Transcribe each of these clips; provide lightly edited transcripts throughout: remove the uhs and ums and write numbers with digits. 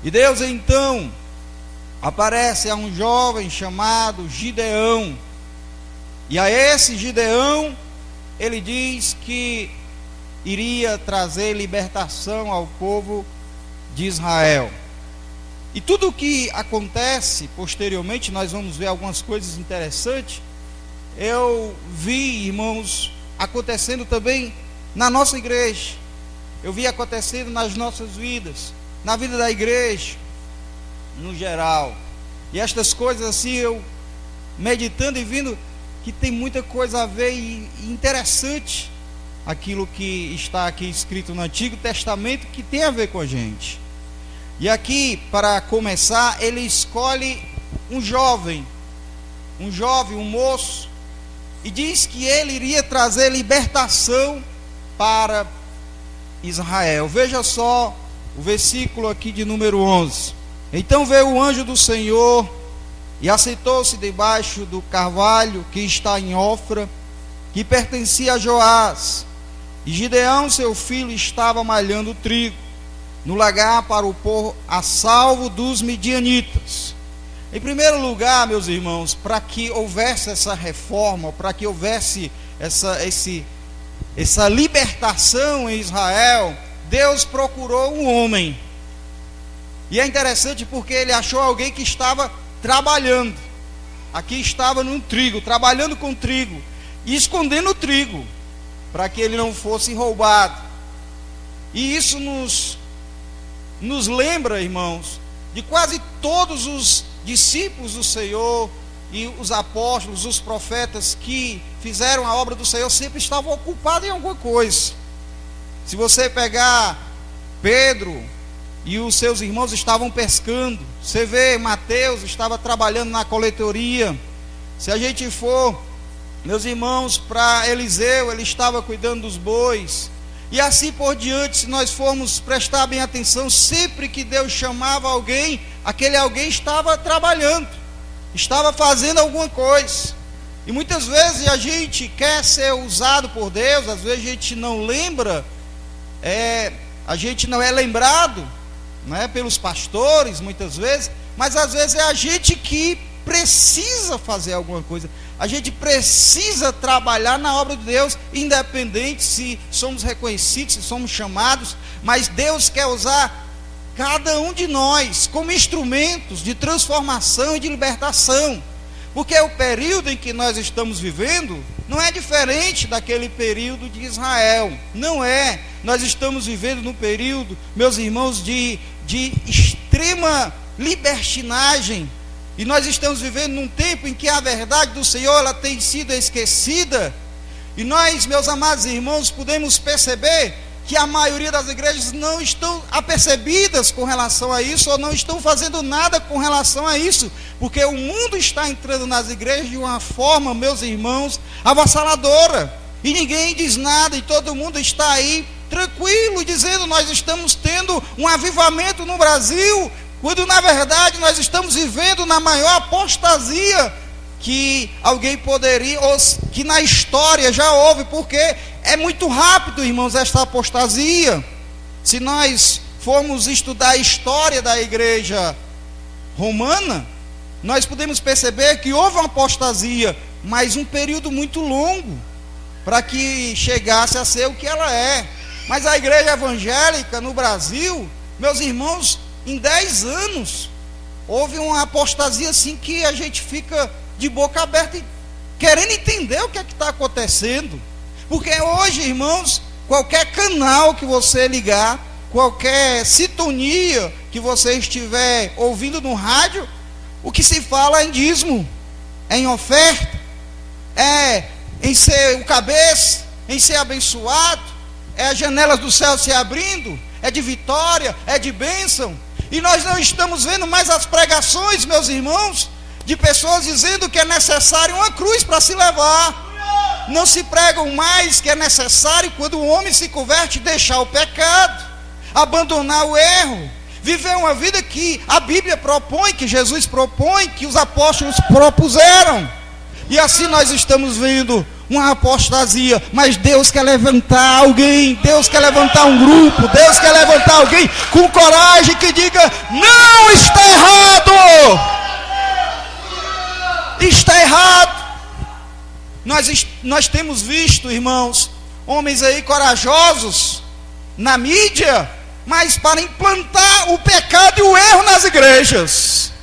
E Deus então aparece a um jovem chamado Gideão. E a esse Gideão, ele diz que iria trazer libertação ao povo de Israel. E tudo o que acontece posteriormente, nós vamos ver algumas coisas interessantes. Eu vi, irmãos, acontecendo também na nossa igreja. Eu vi acontecendo nas nossas vidas, na vida da igreja, no geral. E estas coisas assim, eu meditando e vendo que tem muita coisa a ver e interessante aquilo que está aqui escrito no Antigo Testamento, que tem a ver com a gente. E aqui, para começar, ele escolhe um jovem, um moço, e diz que ele iria trazer libertação para Israel. Veja só o versículo aqui de número 11. Então veio o anjo do Senhor e assentou-se debaixo do carvalho que está em Ofra, que pertencia a Joás. E Gideão, seu filho, estava malhando trigo no lagar para o pôr a salvo dos midianitas. Em primeiro lugar, meus irmãos, para que houvesse essa reforma, para que houvesse essa libertação em Israel, Deus procurou um homem. E é interessante porque ele achou alguém que estava trabalhando. Aqui estava no trigo, trabalhando com trigo e escondendo o trigo, para que ele não fosse roubado. E isso nos lembra, irmãos, de quase todos os discípulos do Senhor e os apóstolos, os profetas que fizeram a obra do Senhor, sempre estavam ocupados em alguma coisa. Se você pegar Pedro e os seus irmãos estavam pescando, você vê Mateus estava trabalhando na coletoria. Se a gente for, meus irmãos, para Eliseu, ele estava cuidando dos bois. E assim por diante, se nós formos prestar bem atenção, sempre que Deus chamava alguém, aquele alguém estava trabalhando, estava fazendo alguma coisa. E muitas vezes a gente quer ser usado por Deus, às vezes a gente não lembra, a gente não é lembrado, né, pelos pastores, muitas vezes, mas às vezes é a gente que precisa fazer alguma coisa. A gente precisa trabalhar na obra de Deus, independente se somos reconhecidos, se somos chamados, mas Deus quer usar cada um de nós como instrumentos de transformação e de libertação, porque o período em que nós estamos vivendo não é diferente daquele período de Israel, não é. Nós estamos vivendo num período, meus irmãos, de extrema libertinagem. E nós estamos vivendo num tempo em que a verdade do Senhor ela tem sido esquecida. E nós, meus amados irmãos, podemos perceber que a maioria das igrejas não estão apercebidas com relação a isso, ou não estão fazendo nada com relação a isso, porque o mundo está entrando nas igrejas de uma forma, meus irmãos, avassaladora. E ninguém diz nada, e todo mundo está aí tranquilo, dizendo: nós estamos tendo um avivamento no Brasil, quando na verdade nós estamos vivendo na maior apostasia que alguém poderia, ou que na história já houve, porque é muito rápido, irmãos, esta apostasia. Se nós formos estudar a história da igreja romana, nós podemos perceber que houve uma apostasia, mas um período muito longo, para que chegasse a ser o que ela é. Mas a igreja evangélica no Brasil, meus irmãos, em 10 anos, houve uma apostasia assim que a gente fica de boca aberta, querendo entender o que é que está acontecendo. Porque hoje, irmãos, qualquer canal que você ligar, qualquer sintonia que você estiver ouvindo no rádio, o que se fala é em dízimo, é em oferta, é em ser o cabeça, em ser abençoado, é as janelas do céu se abrindo, é de vitória, é de bênção. E nós não estamos vendo mais as pregações, meus irmãos, de pessoas dizendo que é necessário uma cruz para se levar. Não se pregam mais que é necessário, quando o homem se converte, deixar o pecado, abandonar o erro, viver uma vida que a Bíblia propõe, que Jesus propõe, que os apóstolos propuseram. E assim nós estamos vendo uma apostasia, mas Deus quer levantar alguém, Deus quer levantar um grupo, Deus quer levantar alguém com coragem que diga: não, está errado, está errado. Nós temos visto, irmãos, homens aí corajosos na mídia, mas para implantar o pecado e o erro nas igrejas.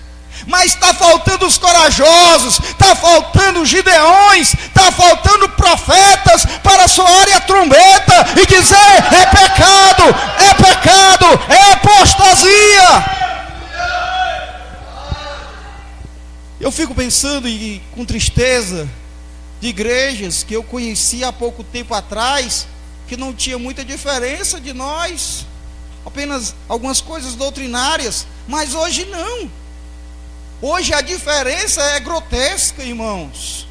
Mas está faltando os corajosos, está faltando os gideões, está faltando profetas para soarem a trombeta e dizer: é pecado, é apostasia. Eu fico pensando, e com tristeza, de igrejas que eu conheci há pouco tempo atrás, que não tinha muita diferença de nós, apenas algumas coisas doutrinárias, mas hoje não. Hoje a diferença é grotesca, irmãos.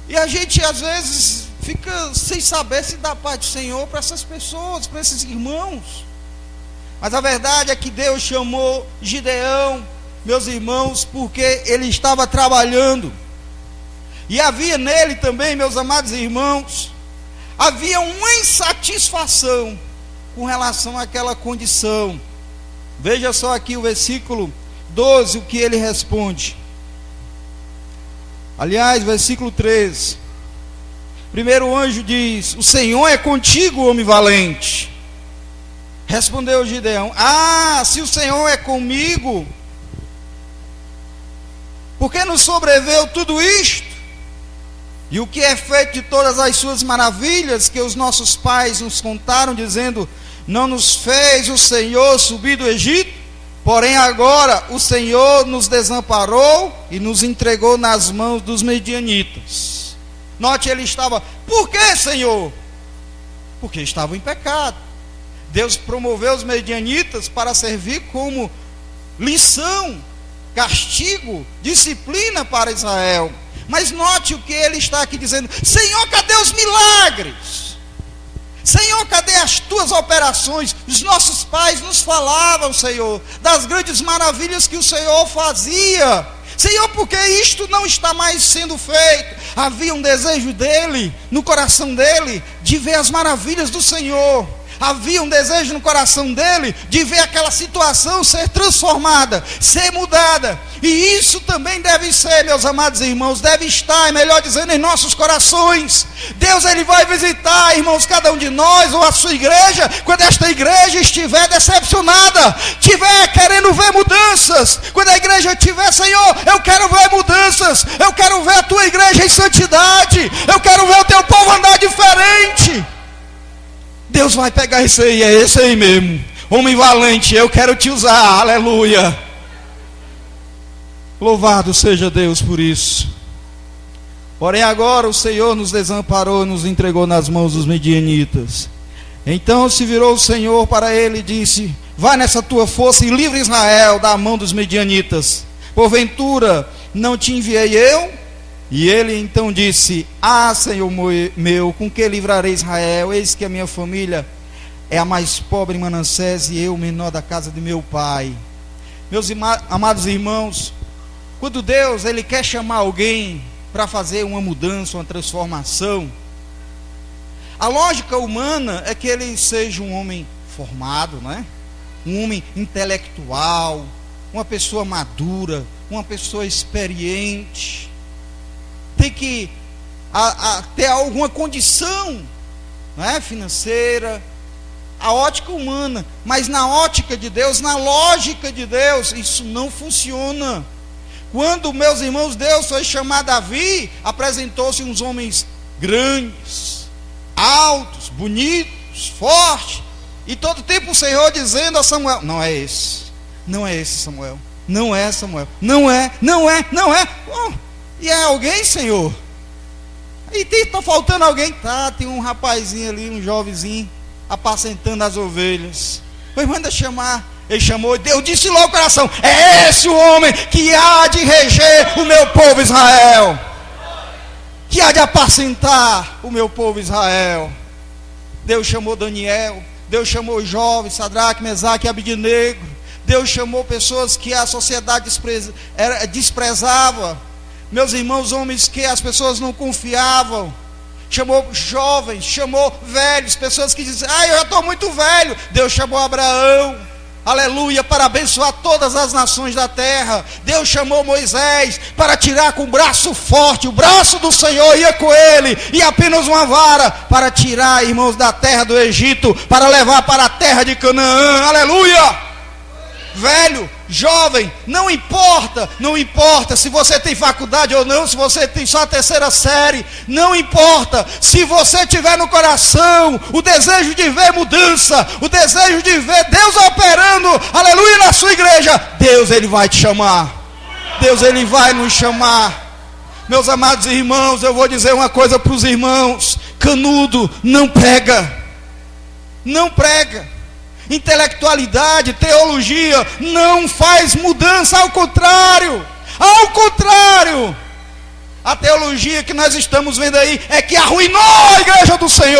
E a gente às vezes fica sem saber se dá paz do Senhor para essas pessoas, para esses irmãos. Mas a verdade é que Deus chamou Gideão, meus irmãos, porque ele estava trabalhando. E havia nele também, meus amados irmãos, havia uma insatisfação com relação àquela condição. Veja só aqui o versículo 12, o que ele responde. Aliás, versículo 13. Primeiro o anjo diz: o Senhor é contigo, homem valente. Respondeu Gideão: se o Senhor é comigo, por que nos sobreveu tudo isto? E o que é feito de todas as suas maravilhas que os nossos pais nos contaram, dizendo: não nos fez o Senhor subir do Egito? Porém agora o Senhor nos desamparou e nos entregou nas mãos dos medianitas. Note, ele estava: por que, Senhor? Porque estavam em pecado. Deus promoveu os medianitas para servir como lição, castigo, disciplina para Israel. Mas note o que ele está aqui dizendo: Senhor, cadê os milagres? Senhor, cadê as tuas operações? Os nossos pais nos falavam, Senhor, das grandes maravilhas que o Senhor fazia. Senhor, por que isto não está mais sendo feito? Havia um desejo dele, no coração dele, de ver as maravilhas do Senhor. Havia um desejo no coração dele de ver aquela situação ser transformada, ser mudada. E isso também deve ser, meus amados irmãos, deve estar, é melhor dizendo, em nossos corações. Deus, ele vai visitar, irmãos, cada um de nós, ou a sua igreja, quando esta igreja estiver decepcionada, estiver querendo ver mudanças. Quando a igreja estiver: Senhor, eu quero ver mudanças, eu quero ver a tua igreja em santidade, eu quero ver o teu povo andar diferente. Deus vai pegar isso aí, é esse aí mesmo, homem valente, eu quero te usar, aleluia. Louvado seja Deus por isso. Porém agora o Senhor nos desamparou, nos entregou nas mãos dos medianitas. Então se virou o Senhor para ele e disse: vai nessa tua força e livre Israel da mão dos medianitas. Porventura não te enviei eu? E ele então disse: Senhor meu, com que livrarei Israel? Eis que a minha família é a mais pobre em Manassés, e eu o menor da casa de meu pai. Meus amados irmãos, quando Deus ele quer chamar alguém para fazer uma mudança, uma transformação, a lógica humana é que ele seja um homem formado, né? Um homem intelectual, uma pessoa madura, uma pessoa experiente. Tem que ter alguma condição, né, financeira, a ótica humana. Mas na ótica de Deus, na lógica de Deus, isso não funciona. Quando, meus irmãos, Deus foi chamar Davi, apresentou-se uns homens grandes, altos, bonitos, fortes, e todo tempo o Senhor dizendo a Samuel: não é esse, não é esse Samuel, não é Samuel, não é. E é alguém, Senhor? E está faltando alguém? Tem um rapazinho ali, um jovenzinho, apacentando as ovelhas. Pois manda chamar. Ele chamou, e Deus disse logo no coração: é esse o homem que há de reger o meu povo Israel, que há de apacentar o meu povo Israel. Deus chamou Daniel, Deus chamou os jovens, Sadraque, Mesaque e Abednego. Deus chamou pessoas que a sociedade desprezava, Meus irmãos, homens que as pessoas não confiavam. Chamou jovens, chamou velhos, pessoas que dizem: eu já estou muito velho. Deus chamou Abraão, aleluia, para abençoar todas as nações da terra. Deus chamou Moisés para tirar com o braço forte, o braço do Senhor ia com ele, e apenas uma vara, para tirar, irmãos, da terra do Egito, para levar para a terra de Canaã, aleluia. Velho, jovem, não importa se você tem faculdade ou não, se você tem só a 3ª série, não importa, se você tiver no coração o desejo de ver mudança, o desejo de ver Deus operando, aleluia, na sua igreja, Deus, Ele vai te chamar, Deus, Ele vai nos chamar. Meus amados irmãos, eu vou dizer uma coisa para os irmãos: canudo não prega, não prega. Intelectualidade, teologia não faz mudança, ao contrário, a teologia que nós estamos vendo aí é que arruinou a igreja do Senhor.